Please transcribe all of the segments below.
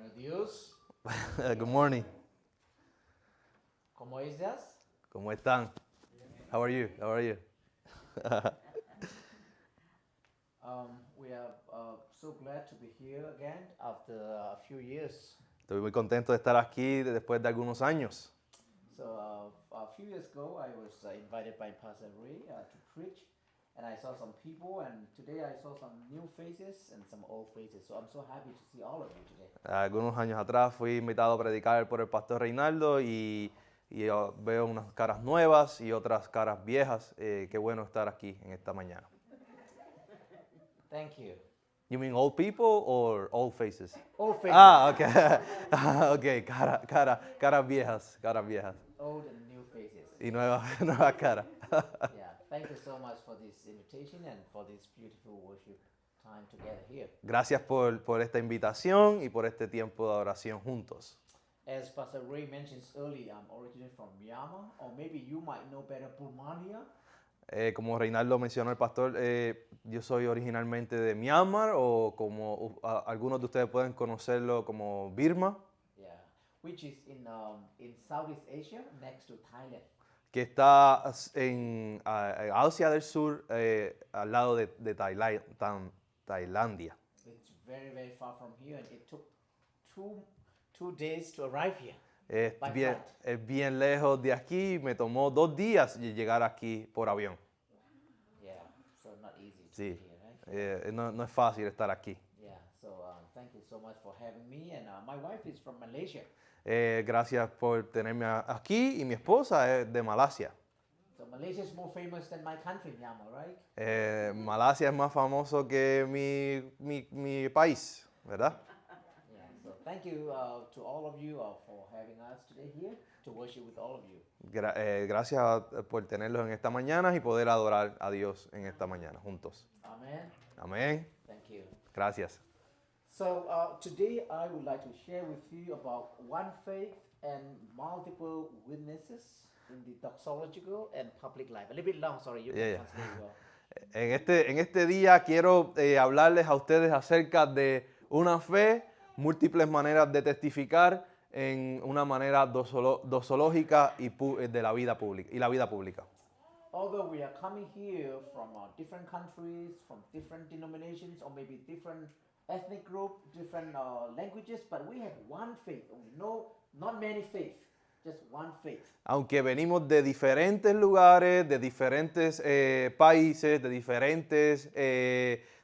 Buenos días. Good morning. ¿Cómo estás? ¿Cómo están? How are you? How are you? We are so glad to be here again after a few years. Estoy muy contento de estar aquí después de algunos años. So a few years ago, I was invited by Pastor Ray to preach, and I saw some people, and today I saw some new faces and some old faces. So I'm so happy to see all of you today. Algunos años atrás fui invitado a predicar por el pastor Reinaldo y yo veo unas caras nuevas y otras caras viejas. Qué bueno estar aquí en esta mañana. Thank you. You mean old people or old faces? Old faces. Ah, okay. Okay, caras viejas. Old and new faces. Y nuevas caras. Yeah. Thank you so much for this invitation and for this beautiful worship time together here. Gracias por esta invitación y por este tiempo de oración juntos. As Pastor Ray mentioned earlier, I'm originally from Myanmar, or maybe you might know better Burmania. Como Reinaldo mencionó el pastor, yo soy originalmente de Myanmar o como algunos de ustedes pueden conocerlo como Birma, Yeah, which is in Southeast Asia, next to Thailand. que está en Asia del Sur, al lado de Tailandia. It's very, very far from here, and it took two days to arrive here. By flight. Es bien lejos de aquí, me tomó 2 días llegar aquí por avión. Yeah, so not easy to Sí, be here, right? no es fácil estar aquí. Yeah, so thank you so much for having me, and my wife is from Malaysia. Gracias por tenerme aquí y mi esposa es de Malasia. So Malaysia is more famous than my country, Myanmar, right? Malasia es más famoso que mi país, ¿verdad? Yeah, so thank you to all of you for having us today here to worship with all of you. Gracias por tenerlos en esta mañana y poder adorar a Dios en esta mañana juntos. Amen. Amén. Thank you. Gracias. So today I would like to share with you about one faith and multiple witnesses in the doxological and public life. A little bit long, sorry. You Yeah, can yeah. translate well. En este día quiero hablarles a ustedes acerca de una fe, múltiples maneras de testificar en una manera doxológica y de la vida pública. Although we are coming here from different countries, from different denominations, or maybe different ethnic group, different languages, but we have one faith. Not many faith, just one faith. Aunque venimos de diferentes lugares, de diferentes países, de diferentes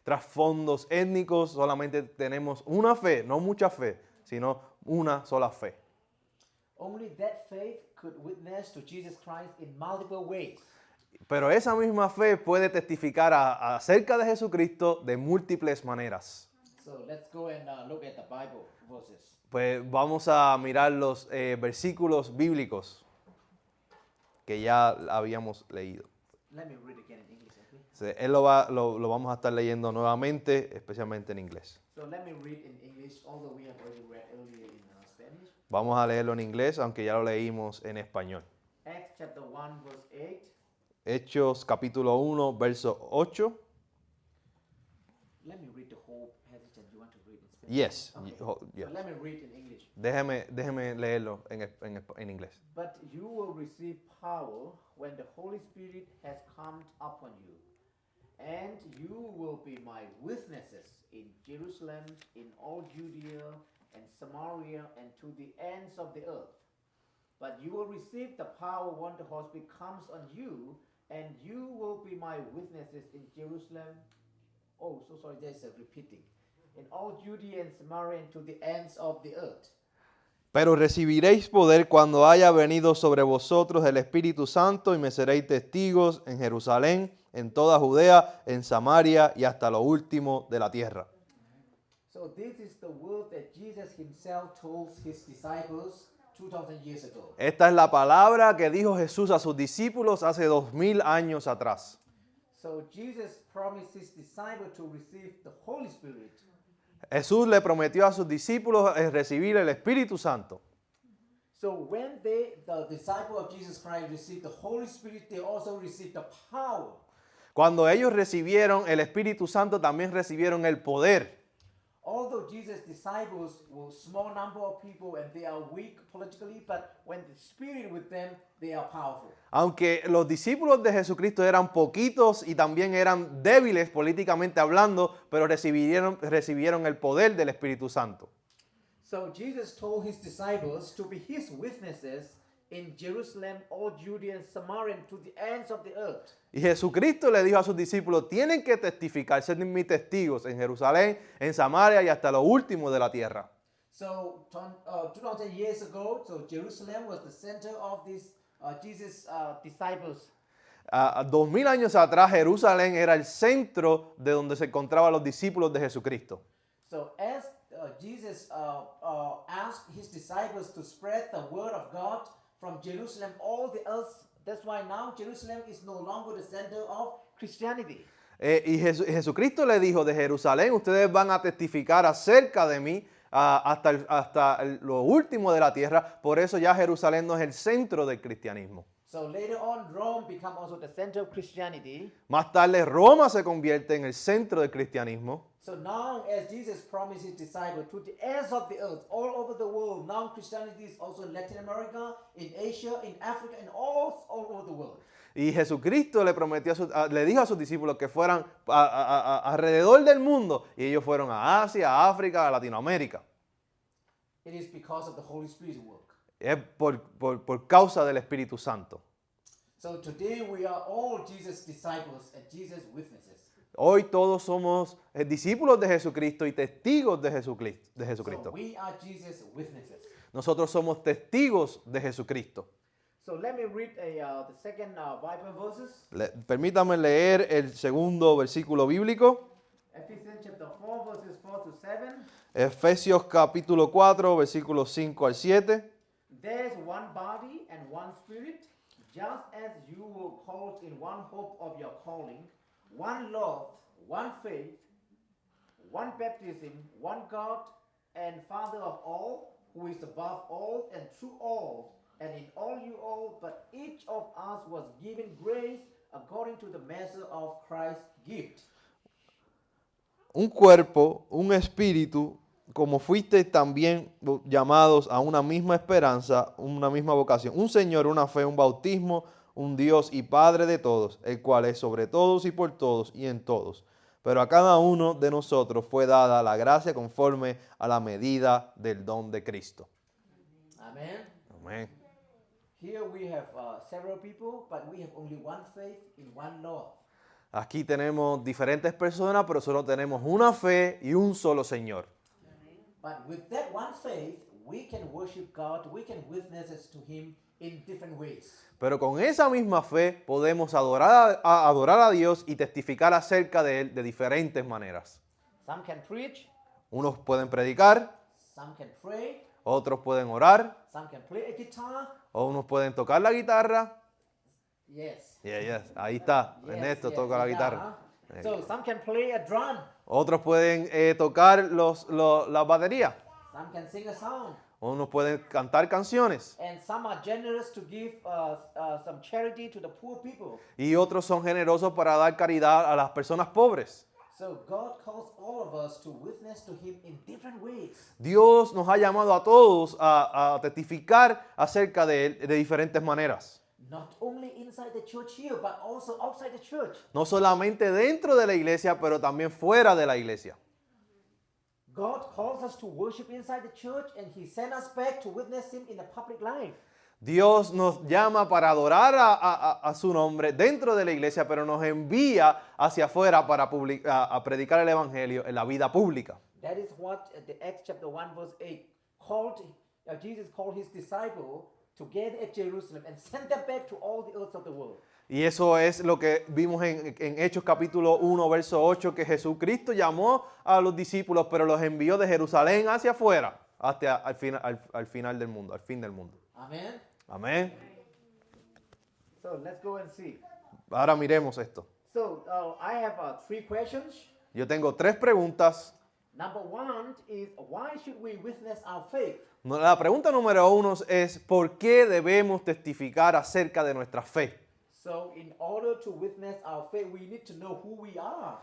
trasfondos étnicos, solamente tenemos una fe, no mucha fe, sino una sola fe. Only that faith could witness to Jesus Christ in multiple ways. Pero esa misma fe puede testificar acerca de Jesucristo de múltiples maneras. So let's go and look at the Bible verses. Pues vamos a mirar los versículos bíblicos que ya habíamos leído. Let me read again in English, okay? Él lo vamos a estar leyendo nuevamente, especialmente en inglés. So let me read in English, although we have already read earlier in Spanish. Vamos a leerlo en inglés, aunque ya lo leímos en español. Acts chapter 1, verse 8. Hechos capítulo 1, verso 8. Let me read the whole passage and you want to read in Spanish? Yes. Okay. Yes. So let me read in English. Déjeme leerlo en inglés. But you will receive power when the Holy Spirit has come upon you. And you will be my witnesses in Jerusalem, in all Judea and Samaria, and to the ends of the earth. But you will receive the power when the Holy Spirit comes on you, and you will be my witnesses in Jerusalem. Oh, so sorry, there's a repeating. In all Judea and Samaria, and to the ends of the earth. Pero recibiréis poder cuando haya venido sobre vosotros el Espíritu Santo y me seréis testigos en Jerusalén, en toda Judea, en Samaria y hasta lo último de la tierra. So this is the word that Jesus himself told his disciples 2,000 years ago. Esta es la palabra que dijo Jesús a sus discípulos hace 2000 años atrás. So Jesus promised his disciples to receive the Holy Spirit. Jesús le prometió a sus discípulos recibir el Espíritu Santo. So when the disciple of Jesus Christ received the Holy Spirit, they also received the power. Cuando ellos recibieron el Espíritu Santo, también recibieron el poder. although Jesus' disciples were small number of people and they are weak politically, but when the Spirit with them, they are powerful. Aunque los discípulos de Jesucristo eran poquitos y también eran débiles políticamente hablando, pero recibieron el poder del Espíritu Santo. So Jesus told his disciples to be his witnesses in Jerusalem, all Judea and Samaria, and to the ends of the earth. Y Jesucristo le dijo a sus discípulos, tienen que testificar, ser mis testigos en Jerusalén, en Samaria y hasta lo último de la tierra. So 2000 years ago, so Jerusalem was the center of these Jesus' disciples. 2000 años atrás, Jerusalén era el centro de donde se encontraban los discípulos de Jesucristo. So as Jesus asked his disciples to spread the word of God from Jerusalem all the earth, that's why now Jerusalem is no longer the center of Christianity. Y Jesucristo le dijo, de Jerusalén ustedes van a testificar acerca de mí hasta lo último de la tierra. Por eso ya Jerusalén no es el centro del cristianismo. So later on, Rome became also the center of Christianity. Más tarde Roma se convierte en el centro del cristianismo. So now, as Jesus promised his disciples to the ends of the earth, all over the world, now Christianity is also in Latin America, in Asia, in Africa, and all over the world. Y Jesucristo le prometió le dijo a sus discípulos que fueran alrededor del mundo. Y ellos fueron a Asia, a África, a Latinoamérica. It is because of the Holy Spirit's work. Es por causa del Espíritu Santo. So today we are all Jesus' disciples and Jesus' witnesses. Hoy todos somos discípulos de Jesucristo y testigos de Jesucristo. So we are Jesus' witnesses. Nosotros somos testigos de Jesucristo. So let me read the second Bible verses. Permítame leer el segundo versículo bíblico. Ephesians chapter 4 verses 4 to 7. Efesios capítulo 4 versículos 5 al 7. There is one body and one spirit, just as you were called in one hope of your calling, one Lord, one faith, one baptism, one God and Father of all, who is above all and through all, and in all you all, but each of us was given grace according to the measure of Christ's gift. Un cuerpo, un espíritu, como fuisteis también llamados a una misma esperanza, una misma vocación, un Señor, una fe, un bautismo, un Dios y Padre de todos, el cual es sobre todos y por todos y en todos. Pero a cada uno de nosotros fue dada la gracia conforme a la medida del don de Cristo. Amen. Amén. Here we have several people, but we have only one faith in one Lord. Aquí tenemos diferentes personas, pero solo tenemos una fe y un solo Señor. But with that one faith, we can worship God, we can witness to Him in different ways. Pero con esa misma fe podemos adorar a Dios y testificar acerca de Él de diferentes maneras. Some can preach, Unos pueden predicar, some can pray, otros pueden orar, some can play a guitar. o unos pueden tocar la guitarra. Yes. Yes. Ahí está, Yes, Ernesto yes, toca la yeah, guitarra. huh? So some can play a drum, Otros pueden tocar la batería. some can sing a song, Unos pueden cantar canciones. and some are generous to give some charity to the poor people. Y otros son generosos para dar caridad a las personas pobres. So God calls all of us to witness to Him in different ways. Dios nos ha llamado a todos a testificar acerca de Él de diferentes maneras. Not only inside the church here, but also outside the church. No solamente dentro de la iglesia, pero también fuera de la iglesia. God calls us to worship inside the church, and He sent us back to witness Him in the public life. Dios nos llama para adorar a su nombre dentro de la iglesia, pero nos envía hacia afuera para a predicar el evangelio en la vida pública. That is what the Acts chapter 1 verse 8 Jesus called His disciples together at Jerusalem and sent them back to all the earths of the world. Y eso es lo que vimos en Hechos capítulo 1, verso 8, que Jesucristo llamó a los discípulos, pero los envió de Jerusalén hacia afuera, hasta al final del mundo, al fin del mundo. Amen. Amén. So let's go and see. Ahora miremos esto. So I have 3 questions. Yo tengo 3 preguntas. Number 1 is, why should we witness our faith? La pregunta número 1 es, ¿por qué debemos testificar acerca de nuestra fe? So in order to witness our faith, we need to know who we are.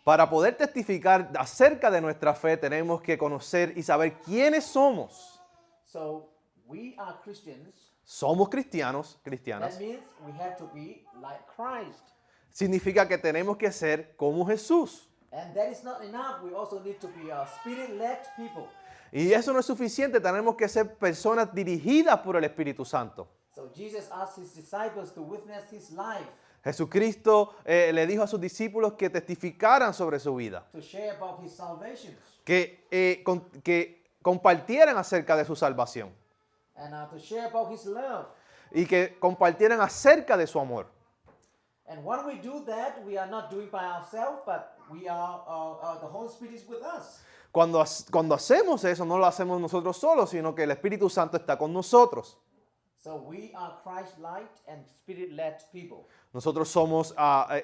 Para poder testificar acerca de nuestra fe, tenemos que conocer y saber quiénes somos. So we are Christians. Somos cristianos, That cristianas. means we have to be like Christ. Significa que tenemos que ser como Jesús. And that is not enough. We also need to be spirit-led people. Y eso no es suficiente, tenemos que ser personas dirigidas por el Espíritu Santo. So Jesus asked his disciples to witness his life, Jesucristo le dijo a sus discípulos que testificaran sobre su vida, to share about his salvation, que compartieran acerca de su salvación and to share about his love. y que compartieran acerca de su amor. And when we do that, we are not doing by ourselves, but we are the Holy Spirit is with us. Cuando hacemos eso, no lo hacemos nosotros solos, sino que el Espíritu Santo está con nosotros. So we are Christ-like and spirit-led people. Nosotros somos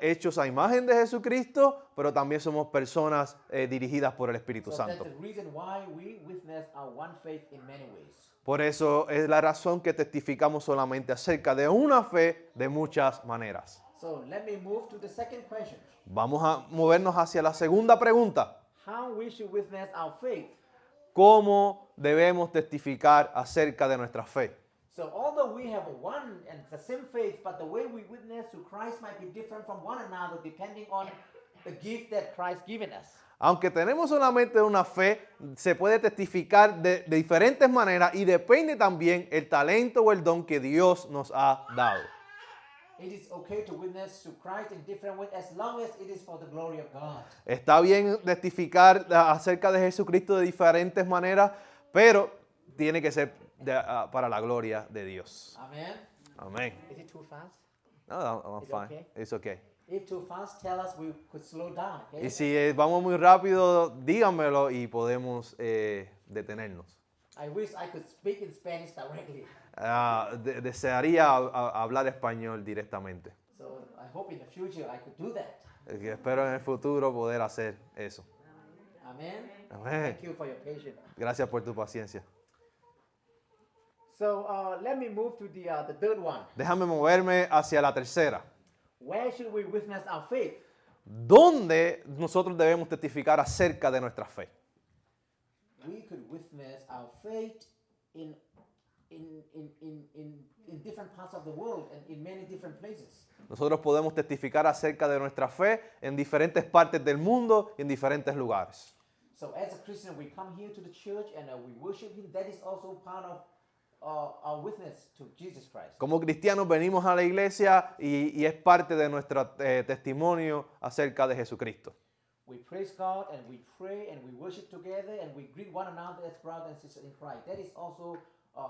hechos a imagen de Jesucristo, pero también somos personas dirigidas por el Espíritu So that's Santo. the reason why we witness our one faith in many ways. Por eso es la razón que testificamos solamente acerca de una fe de muchas maneras. So let me move to the second question. Vamos a movernos hacia la segunda pregunta. How we should witness our faith. ¿Cómo debemos testificar acerca de nuestra fe? So although we have one and the same faith, but the way we witness to Christ might be different from one another depending on the gift that Christ given us. Aunque tenemos solamente una fe, se puede testificar de diferentes maneras y depende también el talento o el don que Dios nos ha dado. It is okay to witness to Christ in different ways as long as it is for the glory of God. Está bien testificar acerca de Jesucristo de diferentes maneras, pero tiene que ser para la gloria de Dios. Amen. Amén. Is it too fast? No, I'm Is it fine. okay? It's okay. If too fast, tell us we could slow down. Okay? Y si vamos muy rápido, díganmelo y podemos detenernos. I wish I could speak in Spanish directly. Desearía hablar español directamente. So I hope in the future I could do that. Espero en el futuro poder hacer eso. Amen. Amén. Thank you for your patience. Gracias por tu paciencia. So let me move to the third one. Déjame moverme hacia la tercera. Where should we witness our faith? ¿Dónde nosotros debemos testificar acerca de nuestra fe? We could witness our faith in different parts of the world and in many different places. Nosotros podemos testificar acerca de nuestra fe en diferentes partes del mundo y en diferentes lugares. So as a Christian, we come here to the church and we worship Him. That is also part of our witness to Jesus Christ. Como cristianos venimos a la iglesia y es parte de nuestro testimonio acerca de Jesucristo. We praise God and we pray and we worship together and we greet one another as brothers and sisters in Christ. That is also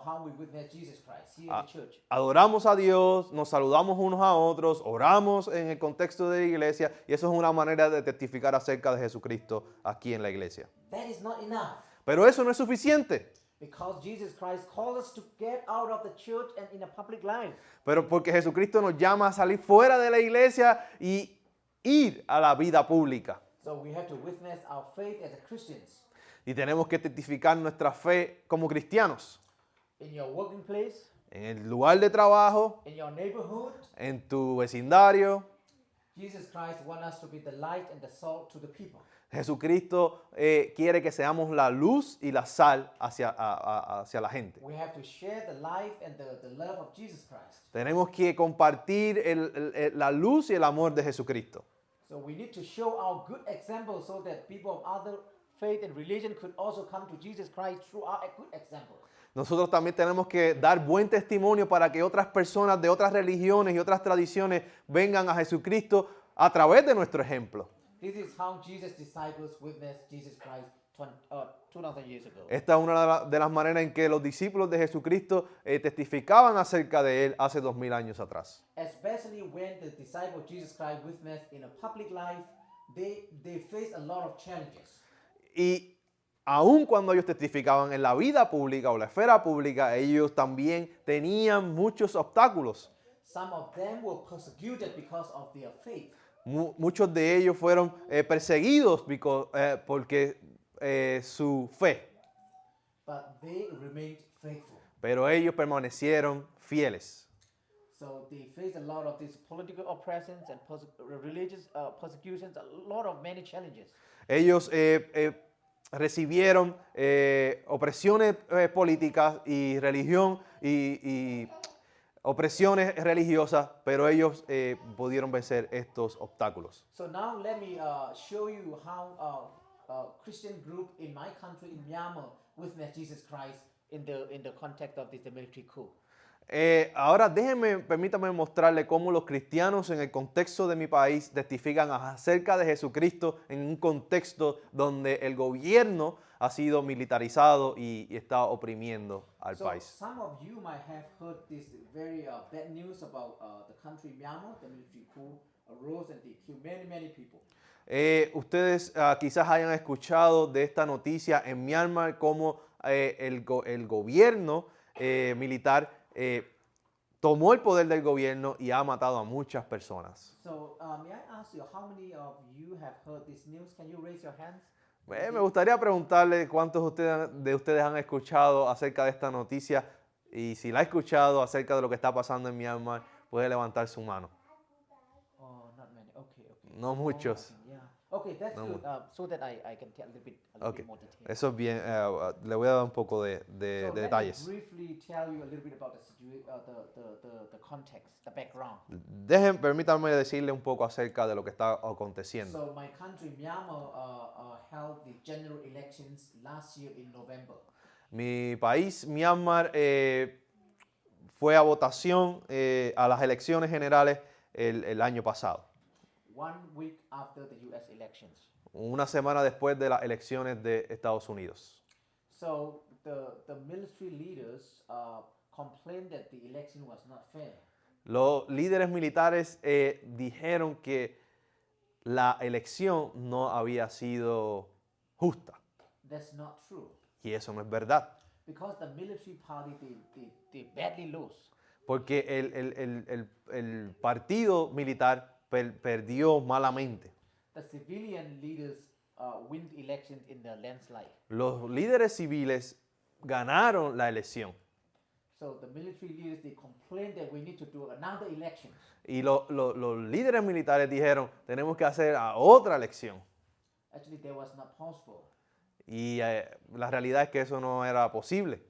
how we witness Jesus Christ here in the church. Adoramos a Dios, nos saludamos unos a otros, oramos en el contexto de la iglesia y eso es una manera de testificar acerca de Jesucristo aquí en la iglesia. That is not enough Pero eso no es suficiente. because Jesus Christ called us to get out of the church and in a public life. Pero porque Jesucristo nos llama a salir fuera de la iglesia y ir a la vida pública. So we have to witness our faith as Christians. Y tenemos que testificar nuestra fe como cristianos. In your working place, En el lugar de trabajo, in your neighborhood, en tu vecindario. Jesus Christ wants us to be the light and the salt to the people. Jesucristo quiere que seamos la luz y la sal hacia la gente. We have to share the life and the love of Jesus Christ. Tenemos que compartir la luz y el amor de Jesucristo. So we need to show our good example so that people of other faith and religion could also come to Jesus Christ through our good example. Nosotros también tenemos que dar buen testimonio para que otras personas de otras religiones y otras tradiciones vengan a Jesucristo a través de nuestro ejemplo. This is how Jesus' disciples witnessed Jesus Christ 2,000 years ago. Esta es una de las maneras en que los discípulos de Jesucristo testificaban acerca de Él hace 2000 años atrás. Especially when the disciples of Jesus Christ witnessed in a public life, they faced a lot of challenges. Y aun cuando ellos testificaban en la vida pública o la esfera pública, ellos también tenían muchos obstáculos. Some of them were persecuted because of their faith. Muchos de ellos fueron perseguidos porque su fe, But they remained faithful. pero ellos permanecieron fieles. So they face a lot of these political oppressions and religious persecutions, a lot of many challenges. Ellos recibieron opresiones políticas y religión y opresiones religiosas, pero ellos pudieron vencer estos obstáculos. So now let me show you how Christian group in my country, in Myanmar, witnessed Jesus Christ in the context of this military coup. Ahora permítame mostrarle cómo los cristianos en el contexto de mi país testifican acerca de Jesucristo en un contexto donde el gobierno ha sido militarizado y está oprimiendo al So país. some of you might have heard this very bad news about the country Myanmar, the military coup arose and they killed many people. Ustedes quizás hayan escuchado de esta noticia en Myanmar, cómo el gobierno militar tomó el poder del gobierno y ha matado a muchas personas. So may I ask you, how many of you have heard this news? Can you raise your hands? Me gustaría preguntarle cuántos de ustedes han escuchado acerca de esta noticia y si la ha escuchado acerca de lo que está pasando en Myanmar, puede levantar su mano. Oh, not many. Okay. No muchos. Yeah. Okay, that's No good. So that I can tell a little bit more detail. Eso es bien. Le voy a dar un poco de So let me detalles. briefly tell you a little bit about the context, the background. Permítanme decirle un poco acerca de lo que está aconteciendo. So my country, Myanmar, held the general elections last year in November. Mi país, Myanmar, fue a votación a las elecciones generales el año pasado, 1 week after the U.S. elections. una semana después de las elecciones de Estados Unidos. So the military leaders complained that the election was not fair. Los líderes militares dijeron que la elección no había sido justa, That's not true. y eso no es verdad, Because the military party, they badly lose. porque el partido militar perdió malamente. The civilian leaders win the elections in the landslide. Los líderes civiles ganaron la elección So the military leaders, they complained that we need to do another election. y los líderes militares dijeron tenemos que hacer otra elección, Actually, that was not possible. y la realidad es que eso no era posible.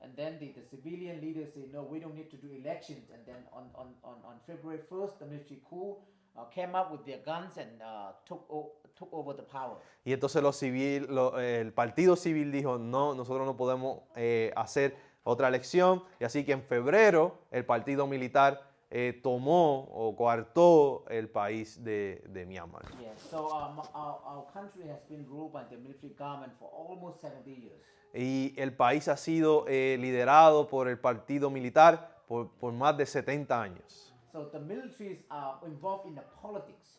And then the civilian leaders say, no, we don't need to do elections. And then on February 1st, the military coup came up with their guns and took over the power. Y entonces el partido civil dijo, no, nosotros no podemos hacer otra elección. Y así que en febrero el partido militar tomó o coartó el país de Myanmar. Yes, so our country has been ruled by the military government for almost 70 years. Y el país ha sido liderado por el partido militar por más de 70 años. So the militaries are involved in the politics.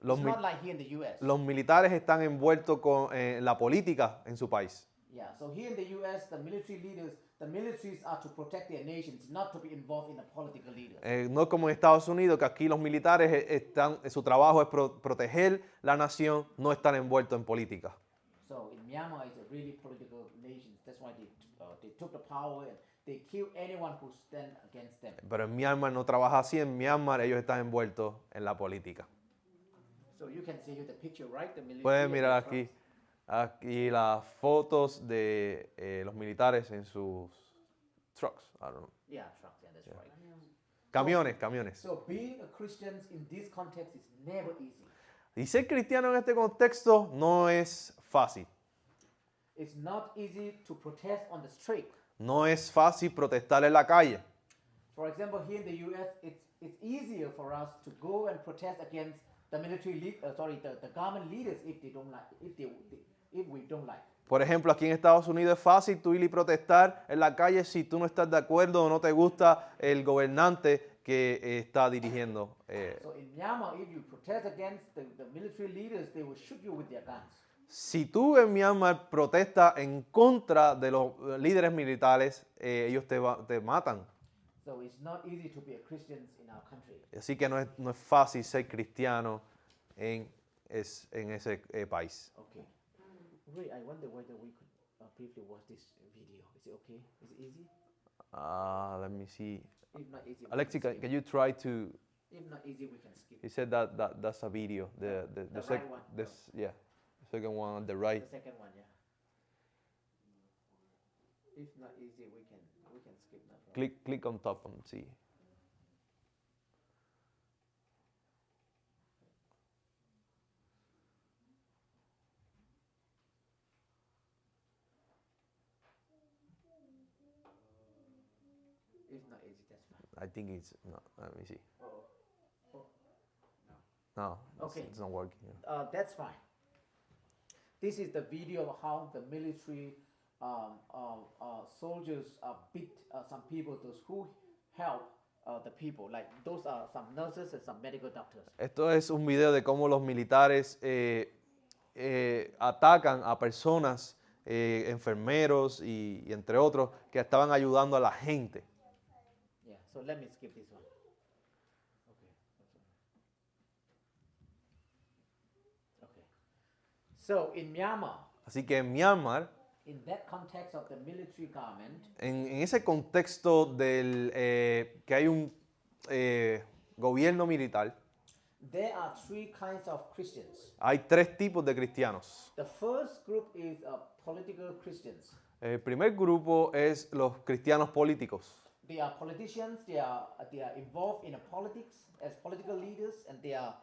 Los, It's mi- not like here in the U.S. los militares están envueltos con la política en su país. Yeah, so here in the U.S., the military leaders, the militaries are to protect their nations, not to be involved in the political leaders. No como en Estados Unidos, que aquí los militares su trabajo es proteger la nación, no están envueltos en política. So in Myanmar, it's a really political nation. That's why they took the power and they kill anyone who stand against them. Pero en Myanmar no trabaja así, en Myanmar ellos están envueltos en la política. So you can see here the picture, right? The military. Pueden and mirar the aquí las fotos de los militares en sus trucks, I don't know. Yeah, trucks. Yeah, that's right. Camiones. So being a Christian in this context is never easy. Y ser cristiano en este contexto no es fácil. It's not easy to protest on the street. No es fácil protestar en la calle. For example, here in the U.S., it's easier for us to go and protest against the the government leaders if they don't like, if we don't like. Por ejemplo, aquí en Estados Unidos es fácil tú ir y protestar en la calle si tú no estás de acuerdo o no te gusta el gobernante que está dirigiendo. So in Myanmar, if you protest against the military leaders, they will shoot you with their guns. Si tú en Myanmar protestas en contra de los líderes militares, ellos te matan. So it's not easy to be a Christian in our country. Así que no es fácil ser cristiano en ese país. Okay. Ray, I wonder whether we could briefly watch this video. Is it okay? Is it easy? Let me see. If not easy, we Alexi, can skip. can you try to? If not easy, we can skip. He said that's a video. The right one. yeah, the second one on the right. The second one, yeah. If not easy, we can skip. No problem. Click on top and see. If not easy, that's fine. I think it's no. Let me see. Oh, No, Okay. it's not working. that's fine. This is the video of how the military soldiers beat some people, those who help the people. Like those are some nurses and some medical doctors. Esto es un video de cómo los militares atacan a personas, enfermeros y entre otros que estaban ayudando a la gente. Yeah, so let me skip this one. Okay. Okay. So in Myanmar, Así que en Myanmar, in that context of the military government, en ese contexto del que hay un gobierno militar, there are three kinds of Christians. hay tres tipos de cristianos. The first group is political Christians. El primer grupo es los cristianos políticos. They are politicians. They are involved in politics as political leaders, and they are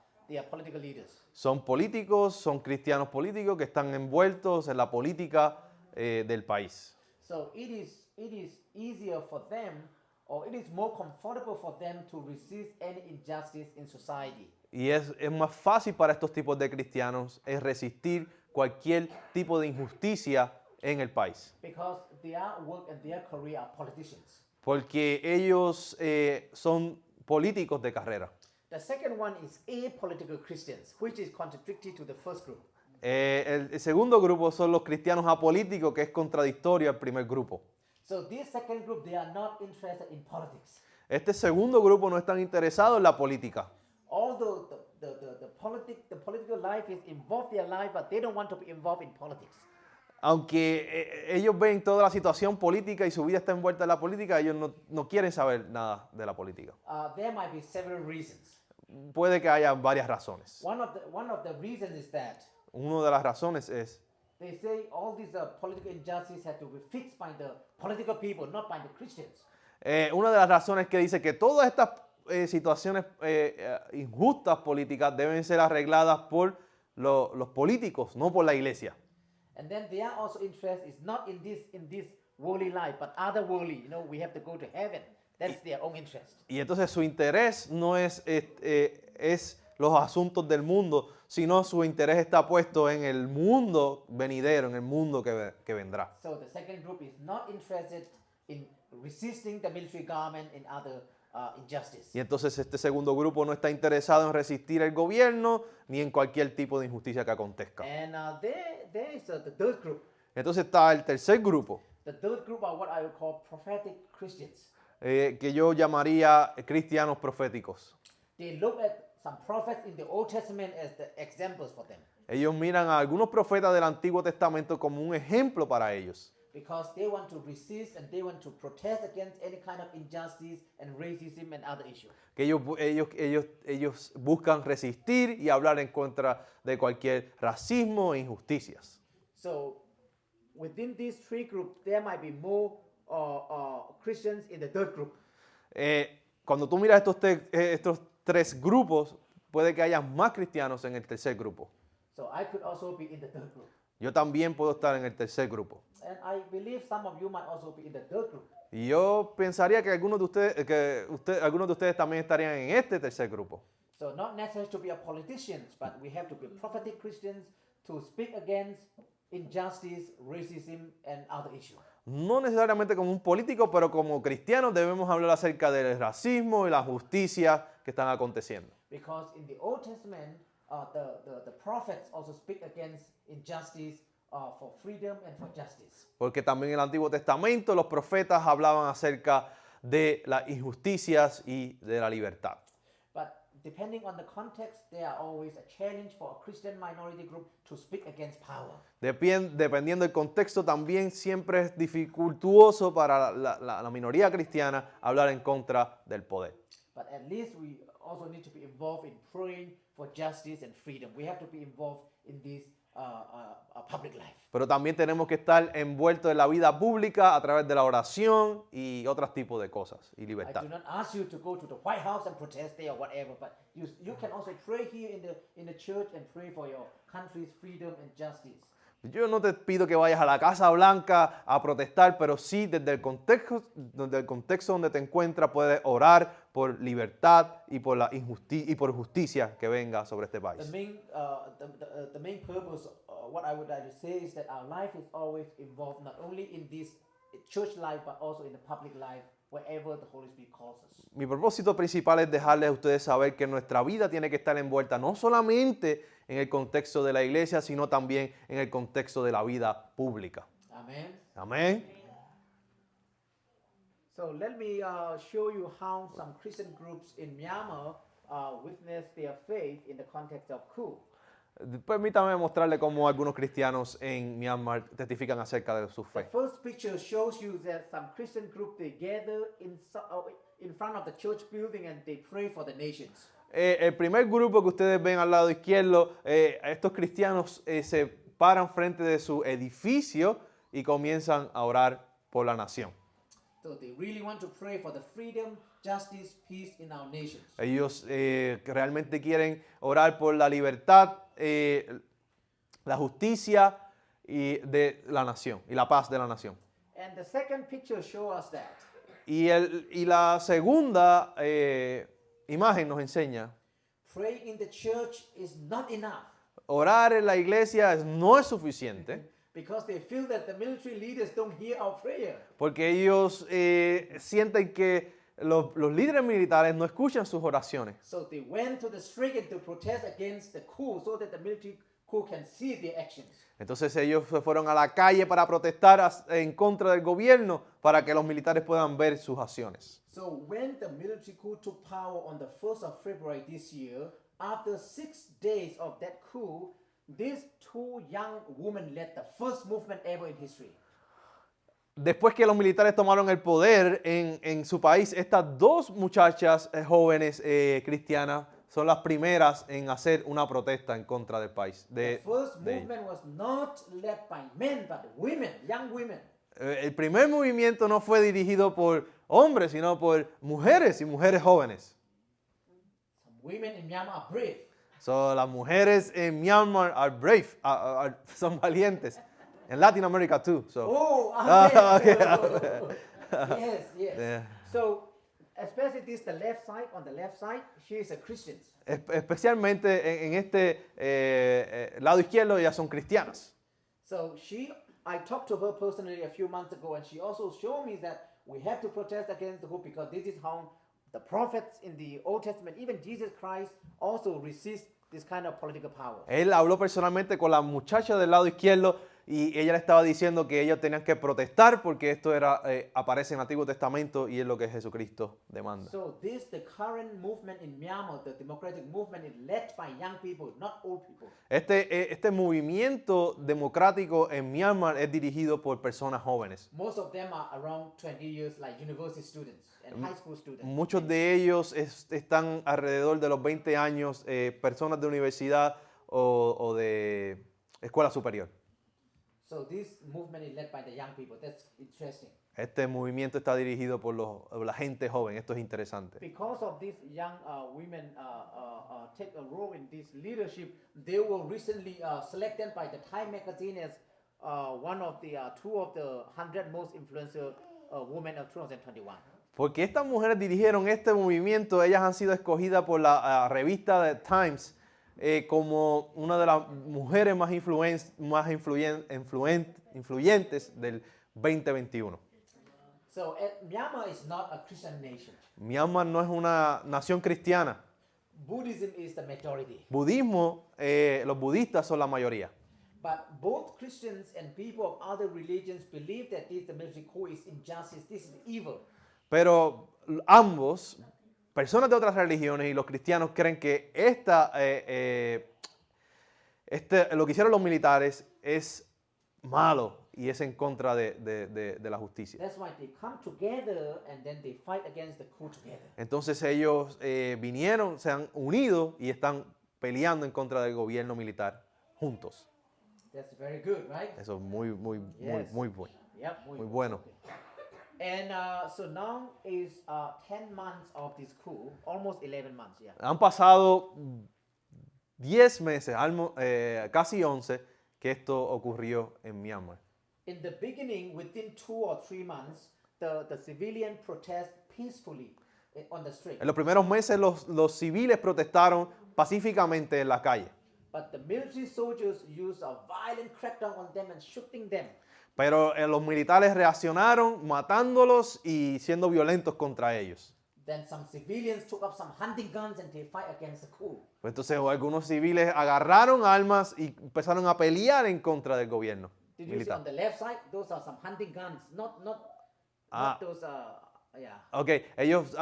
political leaders. Son políticos, son cristianos políticos que están envueltos en la política del país. So it is easier for them, or it is more comfortable for them to resist any injustice in society. Y es más fácil para estos tipos de cristianos es resistir cualquier tipo de injusticia en el país. Because their work and their career are politicians. Porque ellos son políticos de carrera. The second one is apolitical Christians, which is contradictory to the first group. El segundo grupo son los cristianos apolíticos, que es contradictorio al primer grupo. So this second group, they are not interested in politics. Este segundo grupo no están interesados en la política. Although the political life is involved in their life, but they don't want to be involved in politics. Aunque ellos ven toda la situación política y su vida está envuelta en la política, ellos no quieren saber nada de la política. There might be several reasons. Puede que haya varias razones. One of the reasons is that Una de las razones es they say all these political injustices have to be fixed by the political people, not by the Christians. una de las razones que dice que todas estas situaciones injustas políticas deben ser arregladas por los políticos, no por la iglesia. And then their also interest is not in this worldly life, but other worldly. We have to go to heaven. That's their own interest. Y entonces su interés no es los asuntos del mundo, sino su interés está puesto en el mundo venidero, en el mundo que vendrá. So the second group is not interested in resisting the military government and other injustice. Y entonces este segundo grupo no está interesado en resistir el gobierno ni en cualquier tipo de injusticia que acontezca. And there is the third group. Entonces está el tercer grupo, The third group are what I would call prophetic Christians. que yo llamaría cristianos proféticos. They look at some prophets in the Old Testament as the examples for them, Ellos miran a algunos profetas del Antiguo Testamento como un ejemplo para ellos, because they want to resist and they want to protest against any kind of injustice and racism and other issues. que ellos buscan resistir y hablar en contra de cualquier racismo e injusticias. So within these three groups, there might be more Christians in the third group. Cuando tú miras estos tres grupos, puede que haya más cristianos en el tercer grupo. So I could also be in the third group. Yo también puedo estar en el tercer grupo. And I believe some of you might also be in the third group. Y yo pensaría que algunos de ustedes también estarían en este tercer grupo. So not necessarily to be a politicians, but we have to be prophetic Christians to speak against injustice, racism, and other issues. No necesariamente como un político, pero como cristianos debemos hablar acerca del racismo y la justicia que están aconteciendo. Because in the Old Testament, the prophets also speak against injustice for freedom and for justice. Porque también en el Antiguo Testamento los profetas hablaban acerca de las injusticias y de la libertad. But depending on the context, there are always a challenge for a Christian minority group to speak against power. Dependiendo del contexto, también siempre es dificultuoso para la minoría cristiana hablar en contra del poder. But at least we also need to be involved in praying for justice and freedom. We have to be involved in this public life. Pero también tenemos que estar envueltos en la vida pública a través de la oración y otros tipos de cosas y I libertad. do not ask you to go to the White House and protest there or whatever, but you can also pray here in the church and pray for your country's freedom and justice. Yo no te pido que vayas a la Casa Blanca a protestar, pero sí desde el contexto donde te encuentras puedes orar por libertad y por la y por justicia que venga sobre este país. The main purpose, what I would like to say is that our life is always involved not only in this church life but also in the public life wherever the Holy Spirit calls us. Mi propósito principal es dejarles a ustedes saber que nuestra vida tiene que estar envuelta no solamente en el contexto de la iglesia, sino también en el contexto de la vida pública. Amen. Amén. So let me show you how some Christian groups in Myanmar witness their faith in the context of coup. Permítame mostrarle cómo algunos cristianos en Myanmar testifican acerca de su The fe. first picture shows you that some Christian group they gather in front of the church building and they pray for the nations. El primer grupo que ustedes ven al lado izquierdo, estos cristianos se paran frente de su edificio y comienzan a orar por la nación. So they really want to pray for the freedom, justice, peace in our nations. Ellos realmente quieren orar por la libertad, la justicia y de la nación y la paz de la nación. And the second picture shows us that. Y la segunda imagen nos enseña, Praying in the church is not enough orar en la iglesia no es suficiente because they feel that the military leaders don't hear our prayer. porque ellos sienten que los líderes militares no escuchan sus oraciones. So they went to the street to protest against the coup so that the military coup can see their actions. Entonces ellos se fueron a la calle para protestar en contra del gobierno para que los militares puedan ver sus acciones. So when the military coup took power on the 1st of February this year, after 6 days of that coup, these two young women led the first movement ever in history. Después que los militares tomaron el poder en su país, estas dos muchachas jóvenes cristianas son las primeras en hacer una protesta en contra del país. The first movement was not led by men, but women, young women. El primer movimiento no fue dirigido por hombres, sino por mujeres y mujeres jóvenes. Some women in Myanmar are brave. So, las mujeres en Myanmar are brave, son valientes. En Latin America too. So. Oh, Okay. yes, yes. Yeah. So, especially this, the left side, on the left side, she is a Christian. Especialmente en este lado izquierdo, ellas son cristianas. So I talked to her personally a few months ago, and she also showed me that we have to protest against the coup because this is how the prophets in the Old Testament, even Jesus Christ, also resist this kind of political power. Él habló personalmente con la muchacha del lado izquierdo y ella le estaba diciendo que ellos tenían que protestar porque esto aparece en el Antiguo Testamento y es lo que Jesucristo demanda. So the current movement in Myanmar, the democratic movement, is led by young people, not old people. Este movimiento democrático en Myanmar es dirigido por personas jóvenes. Most of them are around 20 years, like university students and high school students. Muchos de ellos están alrededor de los 20 años, personas de universidad o de escuela superior. So this movement is led by the young people. That's interesting. Este movimiento está dirigido por la gente joven. Esto es interesante. Because of these young women take a role in this leadership, they were recently selected by the Time magazine as one of the two of the 100 most influential women of 2021. Porque estas mujeres dirigieron este movimiento, ellas han sido escogidas por la revista The Times como una de las mujeres más influyentes del 2021. So Myanmar is not a Christian nation. Myanmar no es una nación cristiana. Buddhism is the majority. Budismo, los budistas son la mayoría. But both Christians and people of other religions believe that the military coup is injustice, this is evil. Pero ambos, personas de otras religiones y los cristianos creen que lo que hicieron los militares es malo y es en contra de la justicia. That's why they come together and then they fight against the coup together. Entonces ellos vinieron, se han unido y están peleando en contra del gobierno militar juntos. That's very good, right? Eso es muy Yes. bueno. Yep. Muy bueno. And so now is 10 months of this coup, almost 11 months, yeah. Han pasado 10 meses, casi 11, que esto ocurrió en Myanmar. In the beginning, within 2 or 3 months, the civilian protest peacefully on the street. En los primeros meses los civiles protestaron pacíficamente en la calle, But the military soldiers used a violent crackdown on them and shooting them. pero los militares reaccionaron matándolos y siendo violentos contra ellos. Then some civilians took up some hunting guns and they fight against the coup. Pues entonces algunos civiles agarraron armas y empezaron a pelear en contra del gobierno Did you see militar. on the left side? Those are some hunting guns, not Ah. those. Yeah. Ok, ellos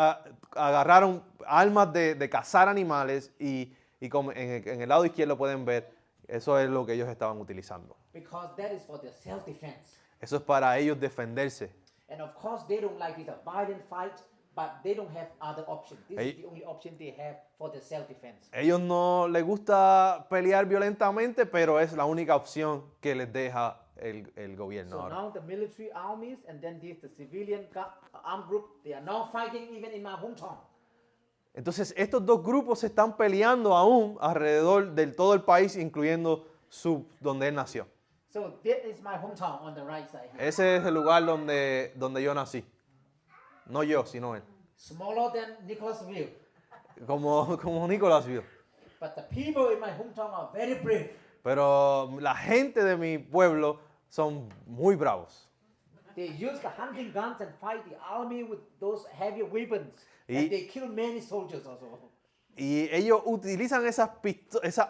agarraron armas de cazar animales y como en el lado izquierdo pueden ver, eso es lo que ellos estaban utilizando. Because that is for their self-defense. Eso es para ellos defenderse. And of course, they don't like it, a violent fight, but they don't have other option. This Hey. is the only option they have for their self-defense. Ellos no les gusta pelear violentamente, pero es la única opción que les deja el gobierno So ahora. now the military armies and then the civilian armed group, they are now fighting even in my hometown. Entonces estos dos grupos se están peleando aún alrededor de todo el país, incluyendo donde él nació. So that is my hometown on the right side here. Ese es el lugar donde yo nací. No yo, sino él. Smaller than Nicholasville. Como Nicolás vio. But the people in my hometown are very brave. Pero la gente de mi pueblo son muy bravos. They use the hunting guns and fight the army with those heavy weapons. Y- And they kill many soldiers also. Y ellos utilizan ese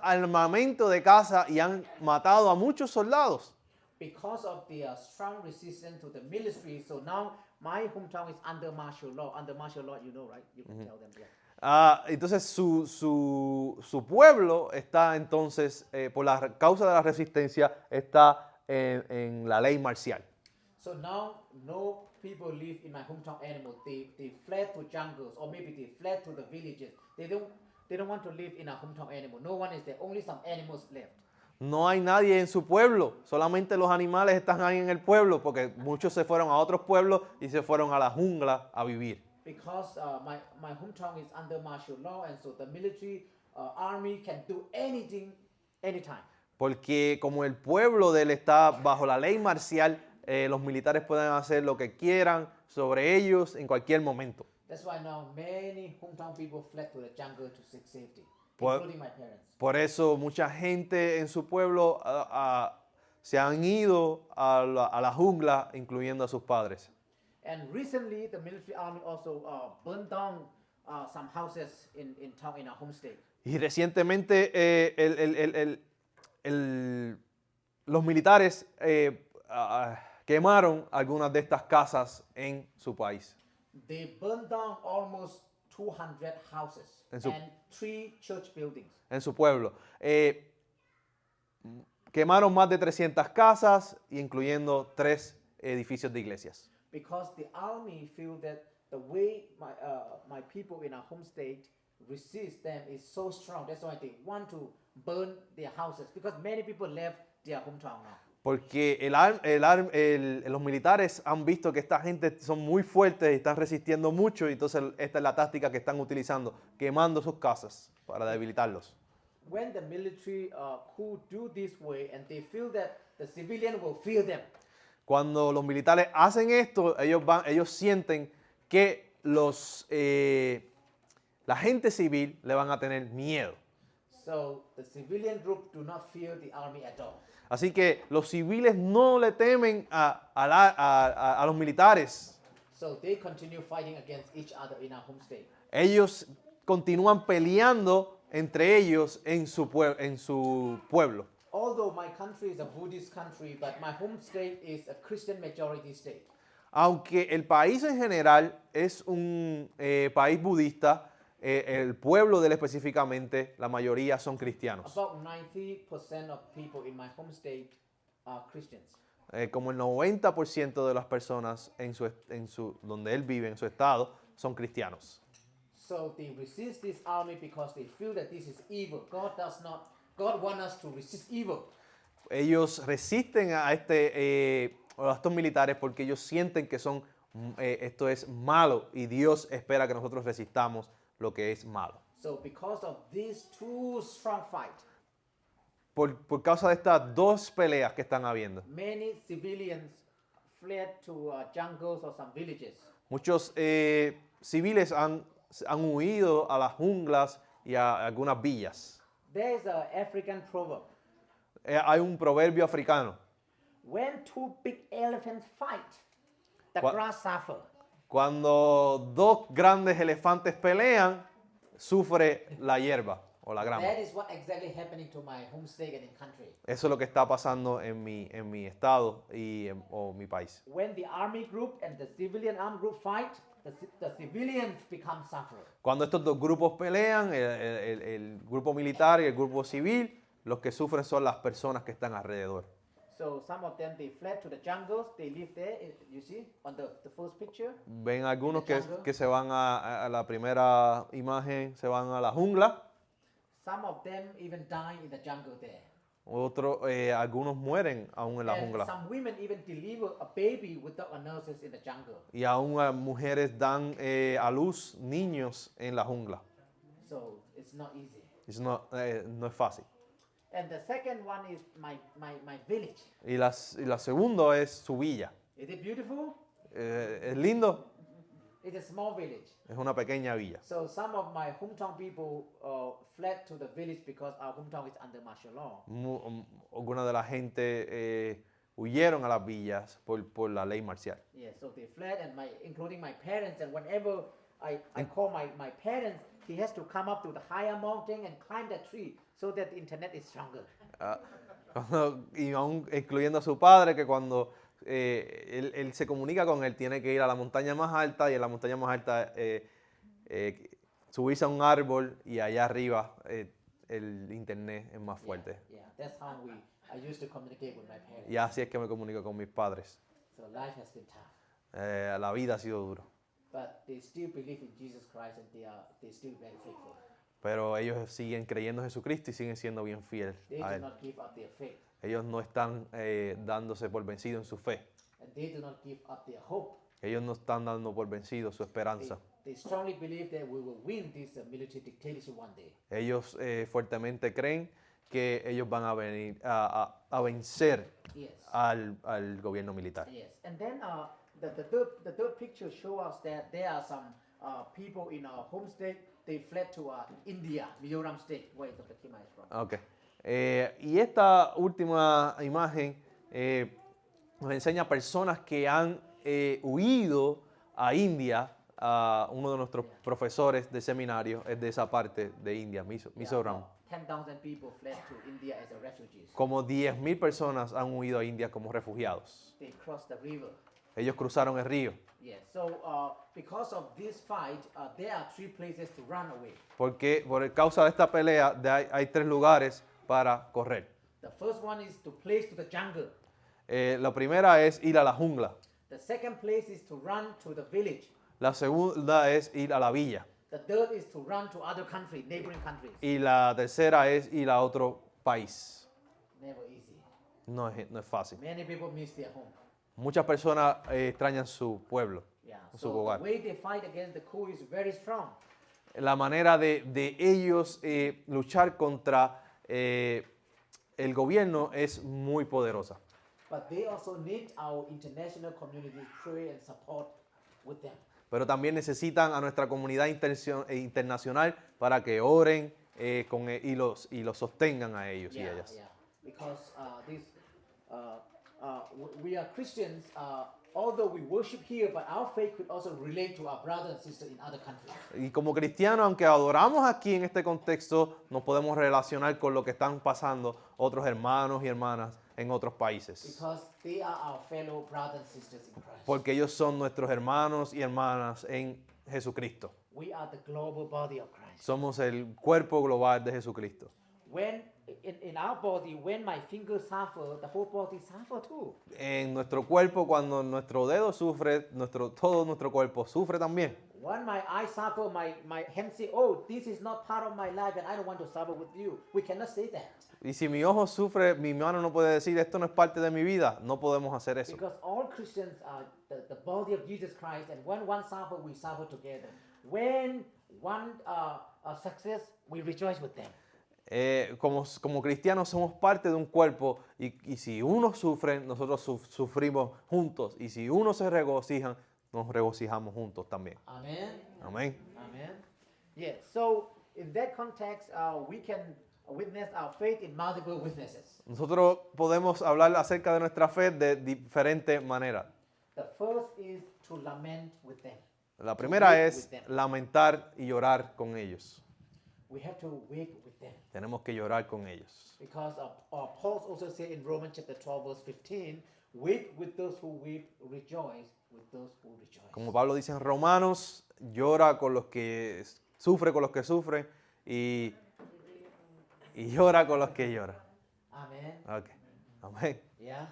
armamento de caza y han matado a muchos soldados. Because of the strong resistance to the military, so now my hometown is under martial law. Under martial law, you know, right? You can tell them. Yeah. Entonces su pueblo está entonces, por la causa de la resistencia, está en la ley marcial. So now no people live in my hometown anymore. They fled to jungles or maybe they fled to the villages. They don't want to live in our hometown anymore. No one is there. Only some animals left. No hay nadie en su pueblo, solamente los animales están ahí en el pueblo, porque muchos se fueron a otros pueblos y se fueron a la jungla a vivir. Because my hometown is under martial law, and so the military army can do anything, anytime. Porque como el pueblo de él está bajo la ley marcial, los militares pueden hacer lo que quieran sobre ellos en cualquier momento. That's why now many hometown people fled to the jungle to seek safety, Well- including my parents. Por eso mucha gente en su pueblo se han ido a la jungla, incluyendo a sus padres. And recently, the military army also burned down some houses in town in our home state. Y recientemente los militares quemaron algunas de estas casas en su país. They burned down almost 200 houses En su- and 3 church buildings. En su pueblo. Quemaron más de 300 casas, incluyendo 3 edificios de iglesias. Because the army feel that the way my people in our home state resist them is so strong. That's why they want to burn their houses. Because many people left their hometown now. Porque los militares han visto que esta gente son muy fuertes y están resistiendo mucho, y entonces esta es la táctica que están utilizando, quemando sus casas para debilitarlos. When the military coup do this way and they feel that the civilian will fear them. Cuando los militares hacen esto, ellos sienten que la gente civil le van a tener miedo. So the civilian group do not fear the army at all. Así que los civiles no le temen a los militares. So they continue fighting against each other in our home state. Ellos continúan peleando entre ellos en su pueblo. Although my country is a Buddhist country, but my home state is a Christian majority state. Aunque el país en general es un país budista, el pueblo de él específicamente, la mayoría son cristianos. About 90% of people in my home state are Christians. Como el 90% de las personas donde él vive, en su estado, son cristianos. So they resist this army because they feel that this is evil. God wants us to resist evil. Ellos resisten a estos militares porque ellos sienten que esto es malo y Dios espera que nosotros resistamos lo que es malo. So because of these two strong fights, Por causa de estas dos peleas que están habiendo, many civilians fled to jungles or some villages. muchos civiles han huido a las junglas y a algunas villas. There is an African proverb. Hay un proverbio africano. When two big elephants fight, the What? grass suffer. Cuando dos grandes elefantes pelean, sufre la hierba o la grama. That is what exactly happening to my home state and in country. Eso es lo que está pasando en mi estado o mi país. When the army group and the civilian armed group fight, the civilians become sufferers. Cuando estos dos grupos pelean, el grupo militar y el grupo civil, los que sufren son las personas que están alrededor. So some of them, they fled to the jungles, they live there, you see, on the first picture. Ven algunos In the jungle. que se van a la primera imagen, se van a la jungla. Some of them even die in the jungle there. Algunos mueren aún en la And jungla. some women even deliver a baby without a nurses in the jungle. Y aún mujeres dan a luz niños en la jungla. So it's not easy. No es fácil. And the second one is my village. Y la segunda es su villa. Is it beautiful? Es lindo, It's a small village. es una pequeña villa. So some of my hometown people fled to the village because our hometown is under martial law. Alguna de la gente huyeron a las villas por la ley marcial. Yeah, so they fled, and including my parents. And whenever I call my parents, he has to come up to the higher mountain and climb that tree so that the internet is stronger. Y aún incluyendo a su padre, que cuando él se comunica con él, tiene que ir a la montaña más alta y en la montaña más alta subirse a un árbol y allá arriba el internet es más fuerte. Yeah, that's how I used to communicate with my parents. Y así es que me comunico con mis padres. So life has been tough, La vida ha sido dura, but they still believe in Jesus Christ, and they're still very faithful. pero ellos siguen creyendo en Jesucristo y siguen siendo bien fieles They a do Él. not give up their faith, Ellos no están dándose por vencido en su fe. and they do not give up their hope. Ellos no están dando por vencido su esperanza. They strongly believe that we will win this military dictatorship one day. Ellos fuertemente creen que ellos van a venir a vencer Yes. al gobierno militar. Yes. And then the third picture shows us that there are some people in our home state. They fled to India, Mizoram state, where Dr. Kima is from. Okay. Y esta última imagen nos enseña personas que han huido a India. Uno de nuestros profesores de seminario es de esa parte de India, Mizoram. 10,000 people fled to India as refugees. Como 10,000 personas han huido a India como refugiados. They crossed the river. Ellos cruzaron el río. Yes. So because of this fight, there are 3 places to run away. Porque por causa de esta pelea hay 3 lugares para correr. The first one is to place to the jungle. La primera es ir a la jungla. The second place is to run to the village. La segunda es ir a la villa. The third is to run to other countries, neighboring countries. Y la tercera es ir a otro país. Never easy. No es fácil. Many people miss their home. Muchas personas extrañan su pueblo, Yeah. su So the hogar. way they fight against the coup is very strong. La manera de ellos luchar contra el gobierno es muy poderosa. But they also need our international community to pray and support with them. Pero también necesitan a nuestra comunidad internacional para que oren y los sostengan a ellos y ellas. Yeah. Because we are Christians, although we worship here, but our faith could also relate to our brothers and sisters in other countries. Y como cristianos, aunque adoramos aquí en este contexto, nos podemos relacionar con lo que están pasando otros hermanos y hermanas en otros países. Because they are our fellow brothers and sisters in Christ. Porque ellos son nuestros hermanos y hermanas en Jesucristo. We are the global body of Christ. Somos el cuerpo global de Jesucristo. When in our body, when my fingers suffer, the whole body suffer too. En nuestro cuerpo, cuando nuestro dedo sufre, todo nuestro cuerpo sufre también. When my eyes suffer, my hand say, oh, this is not part of my life and I don't want to suffer with you. We cannot say that. Y si mi ojo sufre, mi mano no puede decir, esto no es parte de mi vida. No podemos hacer eso. Because all Christians are the body of Jesus Christ, and when one suffer, we suffer together. When one success, we rejoice with them. Como cristianos somos parte de un cuerpo y si uno sufre, nosotros sufrimos juntos. Y si uno se regocija, nos regocijamos juntos también. Amen. Amén. Amen. Yeah. So in that context, we can witness our faith in multiple witnesses. Nosotros podemos hablar acerca de nuestra fe de diferentes maneras. The first is to lament with them. La primera weep es with them. lamentar y llorar con ellos. We have to weep with them. Tenemos que llorar con ellos. Because Paul also said in Romans chapter 12 verse 15, weep with those who weep, rejoice with those who rejoice. Como Pablo dice en Romanos, llora con los que sufre con los que sufren y llora con los que lloran. Amen. Okay. Amén. Yeah.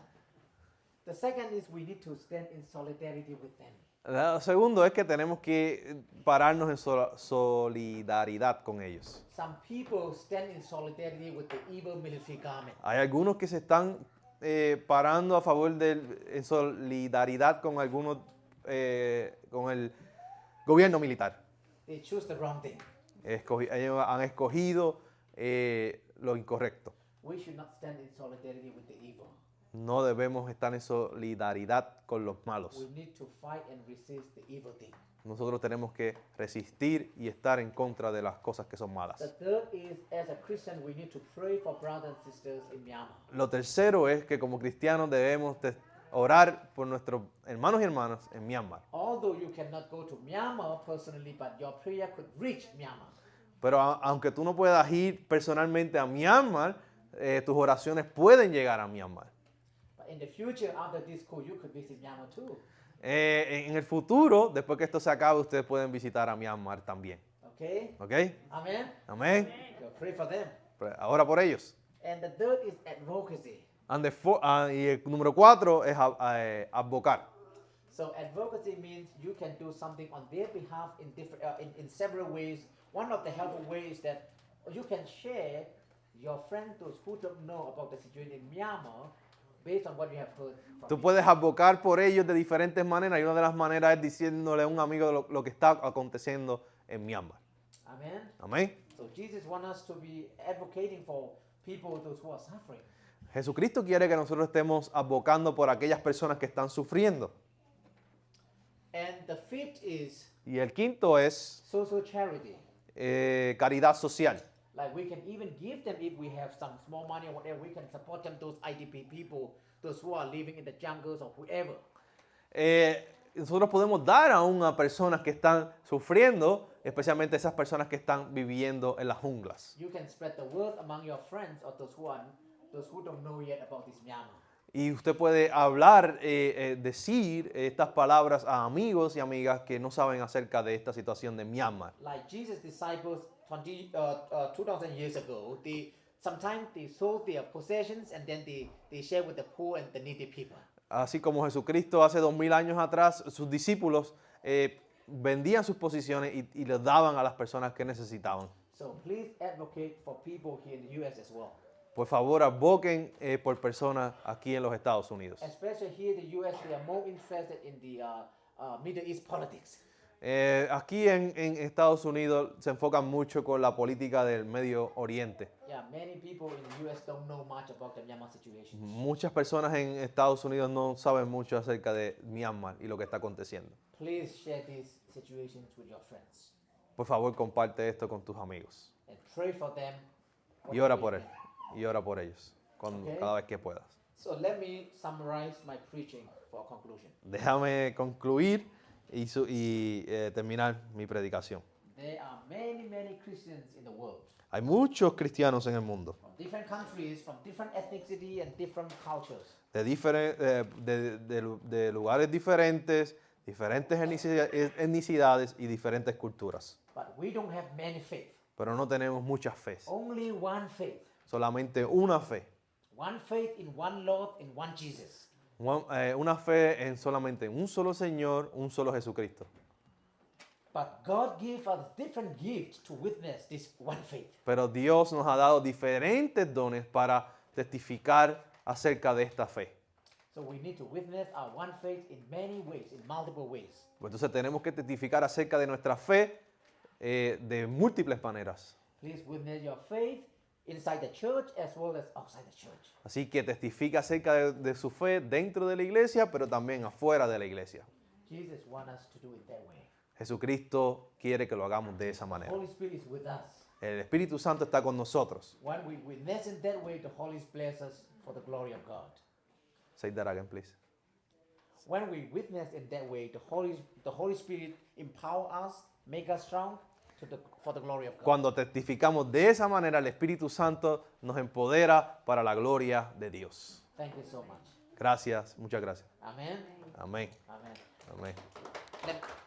The second is we need to stand in solidarity with them. Lo segundo es que tenemos que pararnos en solidaridad con ellos. Some people stand in solidarity with the evil military government. Hay algunos que se están parando a favor en solidaridad con algunos, con el gobierno militar. They choose the wrong thing. Ellos han escogido lo incorrecto. We should not stand in solidarity with the evil. No debemos estar en solidaridad con los malos. We need to fight and resist the evil thing. Nosotros tenemos que resistir y estar en contra de las cosas que son malas. The third is, as a Christian, we need to pray for brothers and sisters in Myanmar. Lo tercero es que como cristianos debemos orar por nuestros hermanos y hermanas en Myanmar. Although you cannot go to Myanmar personally, but your prayer could reach Myanmar. Pero aunque tú no puedas ir personalmente a Myanmar, tus oraciones pueden llegar a Myanmar. But in the future, after this call, you could visit Myanmar too. En el futuro, después que esto se acabe, ustedes pueden visitar a Myanmar también. Okay? ¿Ok? Amen? Amén. So pray for them. Ahora por ellos. And the third is advocacy. Y el número 4 es advocar. So advocacy means you can do something on their behalf in different, in several ways. One of the helpful ways that you can share your friends, those who don't know about the situation in Myanmar, based on what you have heard from Tú me. puedes advocar por ellos de diferentes maneras y una de las maneras es diciéndole a un amigo lo que está aconteciendo en Myanmar. Amen. Amén. So Jesus wants us to be advocating for people, those who are suffering. Jesucristo quiere que nosotros estemos advocando por aquellas personas que están sufriendo. And the fifth is Y el quinto es social charity. caridad social. Like we can even give them if we have some small money or whatever, we can support them, those IDP people, those who are living in the jungles or whoever. Nosotros podemos dar aún a personas que están sufriendo, especialmente esas personas que están viviendo en las junglas. You can spread the word among your friends or those who don't know yet about this Myanmar. Y usted puede hablar, decir estas palabras a amigos y amigas que no saben acerca de esta situación de Myanmar. Like Jesus' disciples 2,000 years ago, sometimes they sold their possessions and then they share with the poor and the needy people. Así como Jesucristo hace 2000 años atrás, sus discípulos vendían sus posiciones y les daban a las personas que necesitaban. So please advocate for people here in the U.S. as well. Por favor, advoquen por personas aquí en los Estados Unidos. Especially here in the U.S., they are more interested in the Middle East politics. Aquí en Estados Unidos se enfocan mucho con la política del Medio Oriente. Yeah, many people in the U.S. don't know much about the Myanmar situation. Muchas personas en Estados Unidos no saben mucho acerca de Myanmar y lo que está aconteciendo. Please share these situations with your friends Por favor, comparte esto con tus amigos and pray for them. y ora por él, y ora por ellos Okay. cada vez que puedas. So let me summarize my preaching for a conclusion. Déjame concluir y terminar mi predicación. There are many Christians in the world, Hay muchos cristianos en el mundo, from different countries, from different ethnicity and different cultures. de lugares diferentes, diferentes etnicidades y diferentes culturas. But we don't have many faith. Pero no tenemos mucha fe, Only one faith. solamente una fe. One faith in one Lord, in one Jesus. Una fe en solamente un solo Señor, un solo Jesucristo. But God gave us different gifts to witness this one faith. Pero Dios nos ha dado diferentes dones para testificar acerca de esta fe. So we need to witness our one faith in many ways, in multiple ways. Pues entonces tenemos que testificar acerca de nuestra fe de múltiples maneras. Please witness your faith inside the church as well as outside the church. Así que testifica acerca de su fe dentro de la iglesia, pero también afuera de la iglesia. Jesus wants us to do it that way. Jesucristo quiere que lo hagamos de esa The manera. Holy Spirit is with us. El Espíritu Santo está con nosotros. When we witness in that way, the Holy Spirit blesses us for the glory of God. Say that again, please. When we witness in that way, the Holy Spirit empower us, make us strong for the glory of God. Cuando testificamos de esa manera, el Espíritu Santo nos empodera para la gloria de Dios. Thank you so much. Gracias, muchas gracias. Amen. Amén. Amen. Amén. Let-